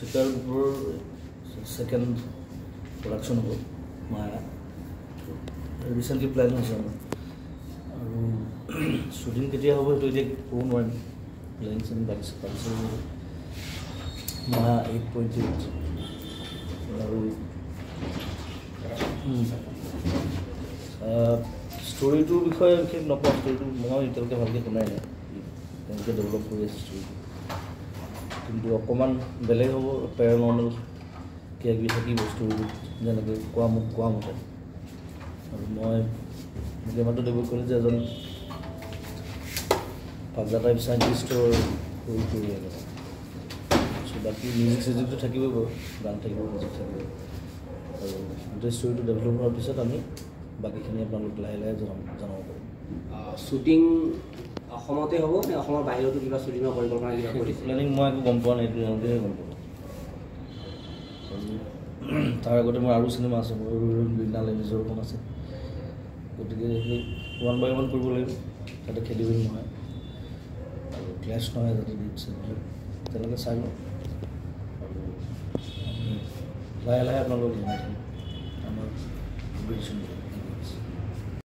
পিকাৰবোৰ second production হ'ব মায়া recently plan হৈছে আমাৰ আৰু শ্বুটিং কেতিয়া হ'ব সেইটো এতিয়া ক'ব নোৱাৰিম প্লেন চেন পাতিছে মায়া 8.8 আৰু ষ্টৰিটোৰ বিষয়ে বিশেষ নকওঁ ষ্টৰিটো মই এতিয়ালৈকে ভালকৈ শুনাই নাই তেনেকৈ ডেভেলপ কৰি আছে ষ্টৰিটো কিন্তু অকণমান বেলেগ হ'ব পেৰানৰ্মেল কিবা কিবি থাকিব ষ্টৰিটো যেনেকৈ কোৱা মতে আৰু মই গেমাৰটো ডেভেলপ কৰিলোঁ যে এজন পাগলা টাইপ চাইণ্টিষ্টৰ কৰি আহিলে চ' বাকী মিউজিক চিউজিকটো থাকিবই বাৰু গান থাকিব মিউজিক থাকিব আৰু গোটেই ষ্টৰিটো ডেভেলপ হোৱাৰ পিছত আমি বাকীখিনি আপোনালোক লাহে লাহে জনাব পাৰিম শ্বুটিং অসমতে হ'ব নে অসমৰ বাহিৰতো কিবা শ্বুটিঙৰ পৰিকল্পনা কিবা কৰিছে প্লেনিং মই একো গম পোৱা নাই এইটো ইহঁতেহে গম পাব তাৰ আগতে মোৰ আৰু চিনেমা আছে মোৰ বিনালে নিজৰখন আছে গতিকে সেই 1 by 1 কৰিব লাগিব যাতে খেলি মেলি নহয় আৰু ক্লেছ নহয় যাতে ডিট তেনেকৈ চাই লওঁ আৰু লাহে লাহে আপোনালোকক জনাই থাকিম আমাৰ